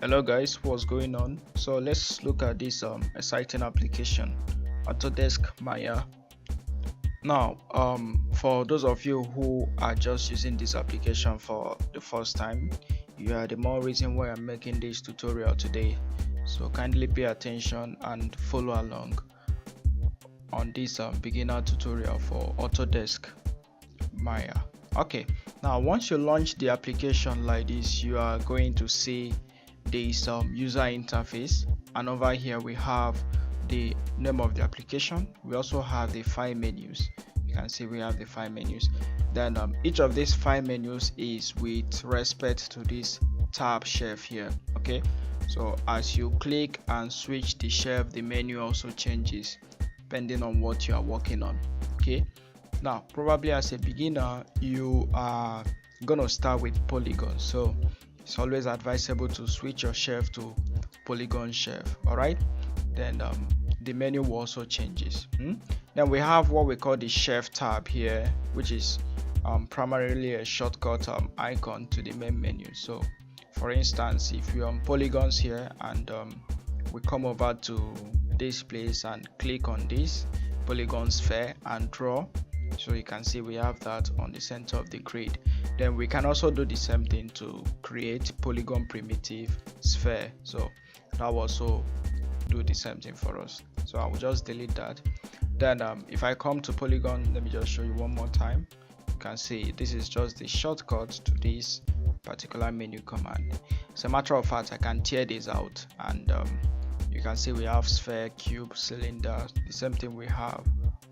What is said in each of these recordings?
Hello guys, what's going on? So let's look at this exciting application, Autodesk Maya. Now for those of you who are just using this application for the first time, you are the more reason why I'm making this tutorial today. So kindly pay attention and follow along on this beginner tutorial for Autodesk Maya. Okay, now once you launch the application like this, you are going to see this user interface, and over here we have the name of the application. We also have the file menus. You can see we have the file menus. Then each of these file menus is with respect to this tab shelf here. Okay, so as you click and switch the shelf, the menu also changes depending on what you are working on. Okay, now probably as a beginner you are gonna start with Polygon, so it's always advisable to switch your shelf to Polygon shelf. All right, then the menu also changes. Then we have what we call the shelf tab here, which is primarily a shortcut icon to the main menu. So for instance, if you're on polygons here and we come over to this place and click on this polygon sphere and draw, so you can see we have that on the center of the grid. Then we can also do the same thing to create polygon primitive sphere, so that will also do the same thing for us. So I will just delete that. Then if I come to polygon, let me just show you one more time. You can see this is just the shortcut to this particular menu command. As a matter of fact, I can tear this out and you can see we have sphere, cube, cylinder, the same thing we have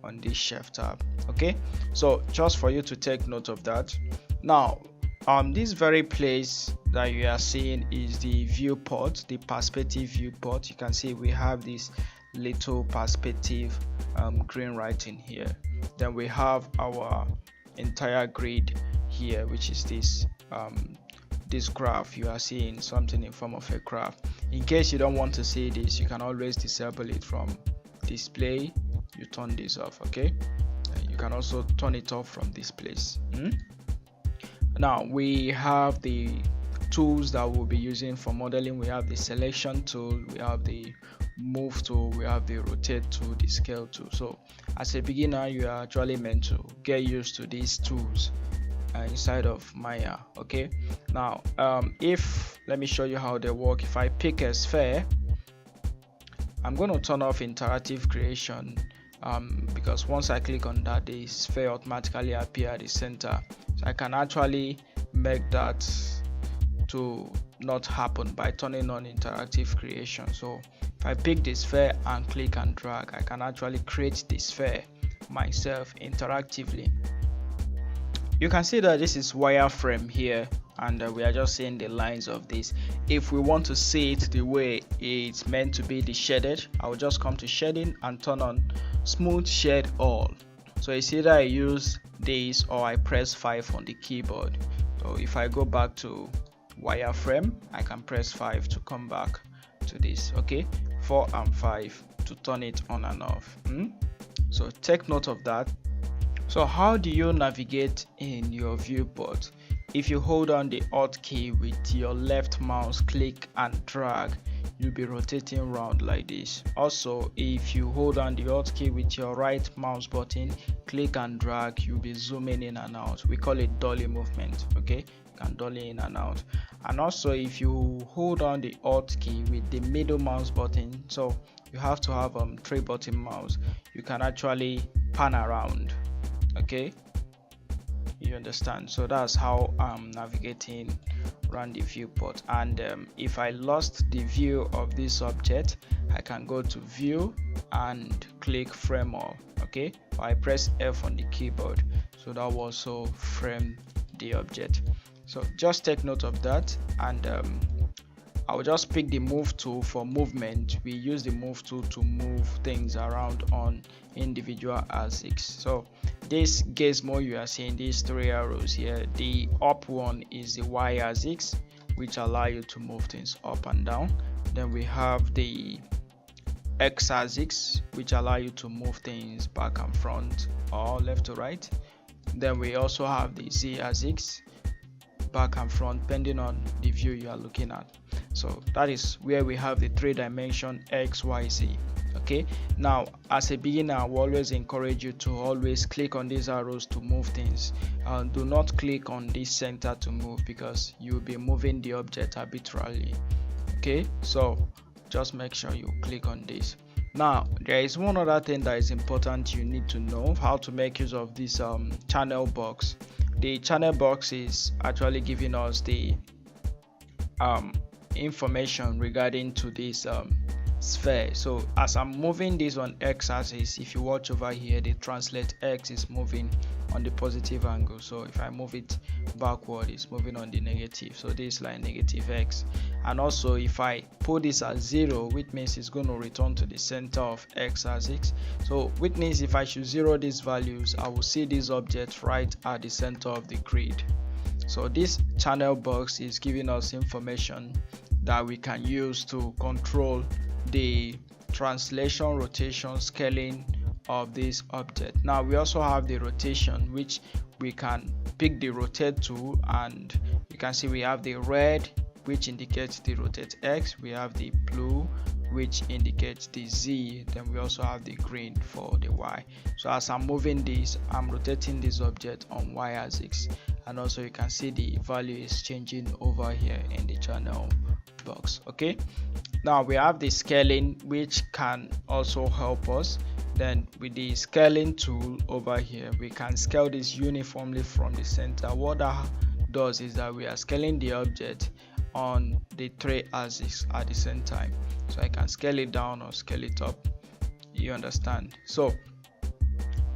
on this shelf tab. Okay, so just for you to take note of that. Now this very place that you are seeing is the viewport, the perspective viewport. You can see we have this little perspective green writing here. Then we have our entire grid here, which is this this graph. You are seeing something in form of a graph. In case you don't want to see this, you can always disable it from display. You turn this off. Okay, you can also turn it off from this place. Now we have the tools that we'll be using for modeling. We have the selection tool, we have the move tool, we have the rotate tool, the scale tool. So as a beginner, you are actually meant to get used to these tools inside of Maya. Okay, now let me show you how they work. If I pick a sphere, I'm going to turn off interactive creation because once I click on that, the sphere automatically appear at the center. So I can actually make that to not happen by turning on interactive creation. So if I pick the sphere and click and drag, I can actually create the sphere myself interactively. You can see that this is wireframe here, and we are just seeing the lines of this. If we want to see it the way it's meant to be, the shaded, I will just come to shading and turn on smooth shade all. So it's either I use this or I press 5 on the keyboard. So if I go back to wireframe, I can press 5 to come back to this. Okay, 4 and 5 to turn it on and off. So take note of that. So how do you navigate in your viewport? If you hold on the Alt key with your left mouse, click and drag, you'll be rotating around like this. Also, if you hold on the Alt key with your right mouse button, click and drag, you'll be zooming in and out. We call it dolly movement. Okay, you can dolly in and out. And also, if you hold on the Alt key with the middle mouse button, so you have to have 3-button mouse, you can actually pan around. Okay, you understand? So that's how I'm navigating around the viewport. And if I lost the view of this object, I can go to view and click frame all. Okay, or I press F on the keyboard, so that will also frame the object. So just take note of that. And I will just pick the move tool for movement. We use the move tool to move things around on individual axes. So this gizmo you are seeing, these 3 arrows here, the up one is the Y axis, which allow you to move things up and down. Then we have the X axis, which allow you to move things back and front or left to right. Then we also have the Z axis, back and front, depending on the view you are looking at. So that is where we have the 3-dimension XYZ. Okay, now as a beginner, I will always encourage you to always click on these arrows to move things. Do not click on this center to move, because you'll be moving the object arbitrarily. Okay, so just make sure you click on this. Now there is one other thing that is important. You need to know how to make use of this channel box. The channel box is actually giving us the information regarding to this sphere. So as I'm moving this on x-axis, if you watch over here, the translate x is moving on the positive angle. So if I move it backward, it's moving on the negative. So this is like negative x. And also if I put this as 0, which means it's going to return to the center of x-axis. So which means if I should 0 these values, I will see this object right at the center of the grid. So this channel box is giving us information that we can use to control the translation, rotation, scaling of this object. Now we also have the rotation, which we can pick the rotate tool, and you can see we have the red, which indicates the rotate x, we have the blue, which indicates the z, then we also have the green for the y. So as I'm moving this, I'm rotating this object on y-axis, and also you can see the value is changing over here in the channel box. Okay, now we have the scaling, which can also help us. Then with the scaling tool over here, we can scale this uniformly from the center. What that does is that we are scaling the object on the 3 axes at the same time. So I can scale it down or scale it up, you understand. So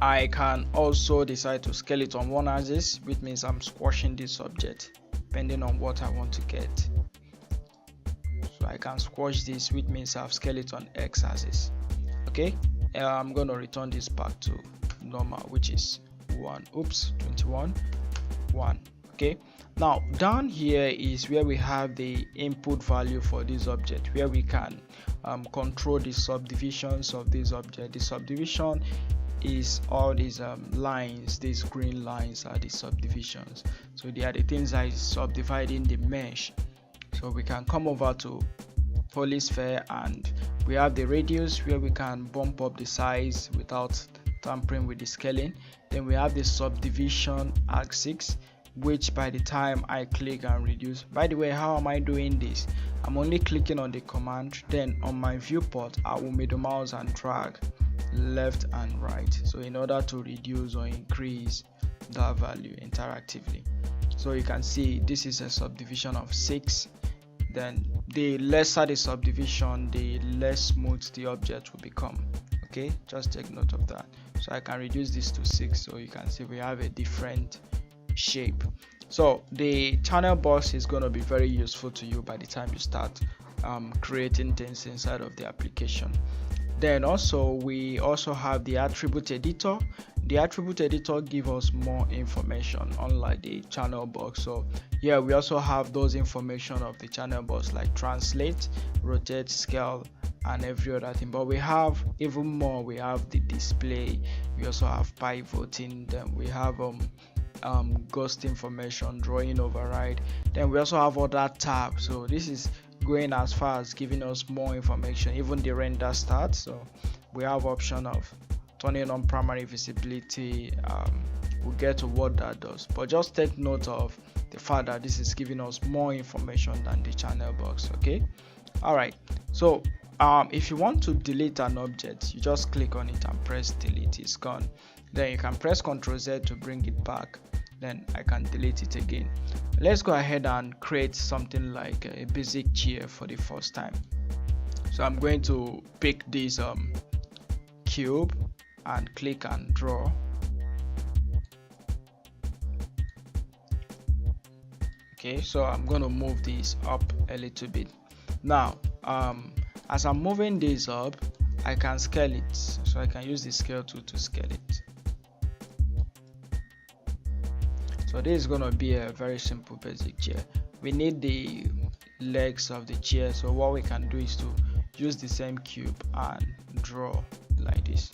I can also decide to scale it on 1 axis, which means I'm squashing this object depending on what I want to get. So I can squash this, which means I've scaled it on x axis. Okay, I'm going to return this back to normal, which is 21 1. Okay, now down here is where we have the input value for this object, where we can control the subdivisions of this object. The subdivision is all these lines. These green lines are the subdivisions. So they are the things that is subdividing the mesh. So we can come over to polysphere, and we have the radius, where we can bump up the size without tampering with the scaling. Then we have the subdivision axis, which by the time I click and reduce, by the way, how am I doing this? I'm only clicking on the command, then on my viewport I will middle mouse and drag left and right, so in order to reduce or increase that value interactively. So you can see this is a subdivision of 6. Then the lesser the subdivision, the less smooth the object will become. Okay, just take note of that. So I can reduce this to 6, so you can see we have a different shape. So the channel box is going to be very useful to you by the time you start creating things inside of the application. Then also we also have the attribute editor. The attribute editor gives us more information, unlike the channel box. So here we also have those information of the channel box, like translate, rotate, scale, and every other thing. But we have even more. We have the display, we also have pivoting, then we have ghost information, drawing override, then we also have other tabs. So this is going as far as giving us more information, even the render start. So we have option of turning on primary visibility. We'll get to what that does, but just take note of the fact that this is giving us more information than the channel box. Okay, all right. So if you want to delete an object, you just click on it and press delete. It's gone. Then you can press Ctrl Z to bring it back. Then I can delete it again. Let's go ahead and create something like a basic chair for the first time. So I'm going to pick this cube and click and draw. Okay, so I'm going to move this up a little bit. Now as I'm moving this up, I can scale it, so I can use the scale tool to scale it. So this is going to be a very simple basic chair. We need the legs of the chair, so what we can do is to use the same cube and draw like this.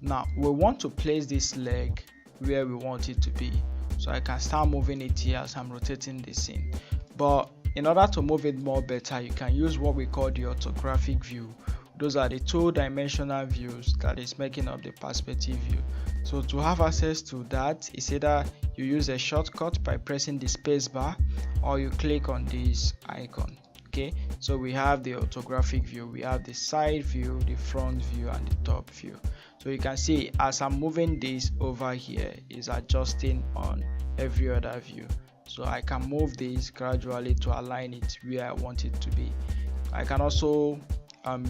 Now we want to place this leg where we want it to be, so I can start moving it here as I'm rotating the scene. But in order to move it more better, you can use what we call the orthographic view. Those are the two-dimensional views that is making up the perspective view. So to have access to that, it's either you use a shortcut by pressing the space bar, or you click on this icon. Okay, so we have the orthographic view, we have the side view, the front view, and the top view. So you can see as I'm moving this over here, is adjusting on every other view. So I can move this gradually to align it where I want it to be. I can also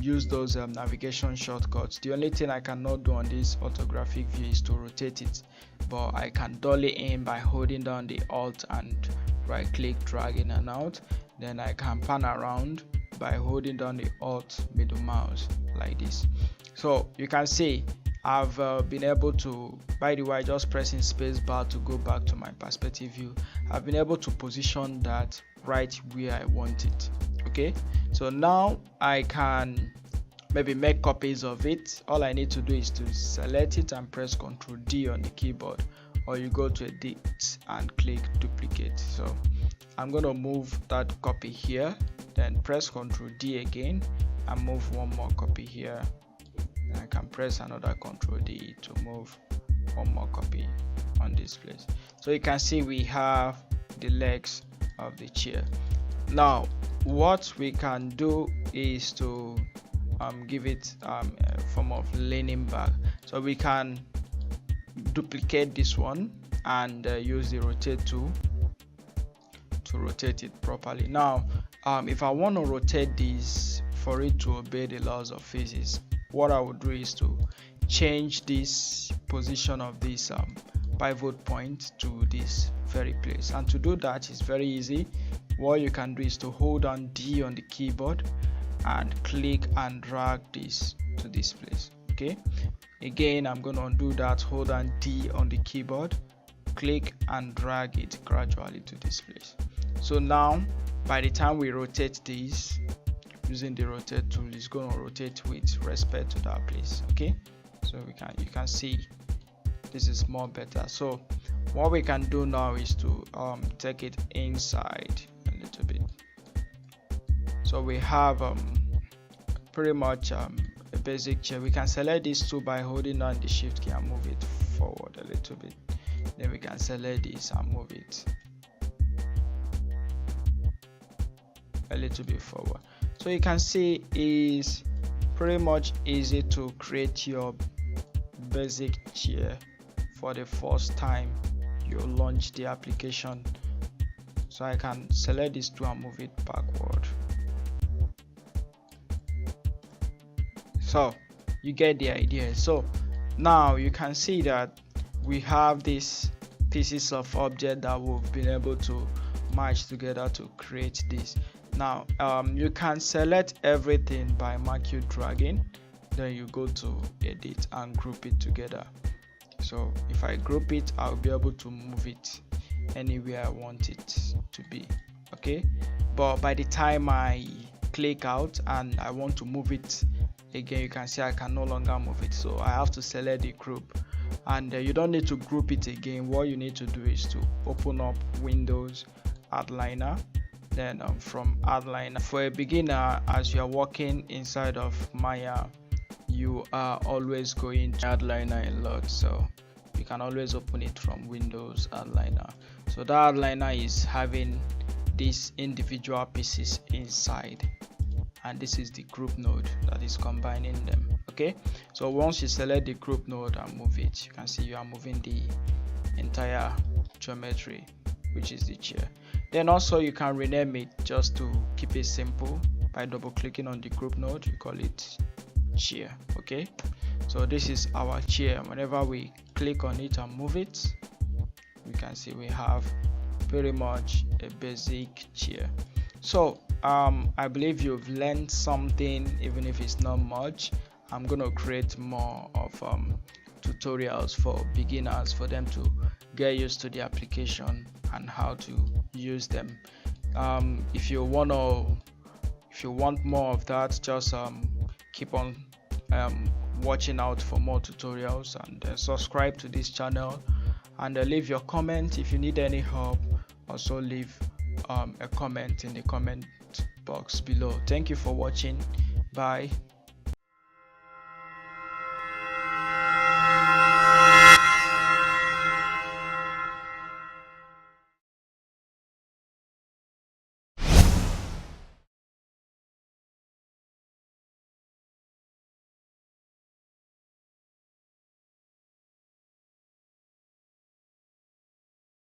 use those navigation shortcuts. The only thing I cannot do on this orthographic view is to rotate it, but I can dolly in by holding down the Alt and right click, drag in and out. Then I can pan around by holding down the Alt middle mouse like this. So you can see I've been able to, by the way, just pressing space bar to go back to my perspective view, I've been able to position that right where I want it. Okay, so now I can maybe make copies of it. All I need to do is to select it and press Ctrl D on the keyboard, or you go to edit and click duplicate. So I'm going to move that copy here, then press Ctrl D again and move one more copy here. I can press another Ctrl D to move one more copy on this place. So you can see we have the legs of the chair. Now what we can do is to give it a form of leaning back. So we can duplicate this one and use the rotate tool to rotate it properly. Now if I want to rotate this for it to obey the laws of physics, what I would do is to change this position of this pivot point to this very place, and to do that is very easy. What you can do is to hold down D on the keyboard and click and drag this to this place. Okay, again I'm going to undo that, hold down D on the keyboard, click and drag it gradually to this place. So now by the time we rotate this using the rotate tool, is going to rotate with respect to that place. Okay, so you can see this is more better. So what we can do now is to take it inside a little bit. So we have pretty much a basic chair. We can select this tool by holding down the shift key and move it forward a little bit. Then we can select this and move it a little bit forward. So you can see it's pretty much easy to create your basic chair for the first time you launch the application. So I can select this tool and move it backward. So you get the idea. So now you can see that we have these pieces of object that we've been able to match together to create this. Now you can select everything by marquee dragging, then you go to edit and group it together. So if I group it, I'll be able to move it anywhere I want it to be. Okay, but by the time I click out and I want to move it again, you can see I can no longer move it. So I have to select the group, and you don't need to group it again. What you need to do is to open up Windows Outliner, then from Outliner, for a beginner, as you are working inside of Maya, you are always going to Outliner a lot, so you can always open it from Windows Outliner. So that Outliner is having these individual pieces inside, and this is the group node that is combining them. Okay, so once you select the group node and move it, you can see you are moving the entire geometry, which is the chair. Then also you can rename it just to keep it simple by double clicking on the group node. You call it chair. Okay, so this is our chair. Whenever we click on it and move it, you can see we have pretty much a basic chair. So I believe you've learned something, even if it's not much. I'm gonna create more of tutorials for beginners, for them to get used to the application and how to use them. If you want more of that, just keep on watching out for more tutorials, and subscribe to this channel, and leave your comment. If you need any help, also leave a comment in the comment box below. Thank you for watching. Bye.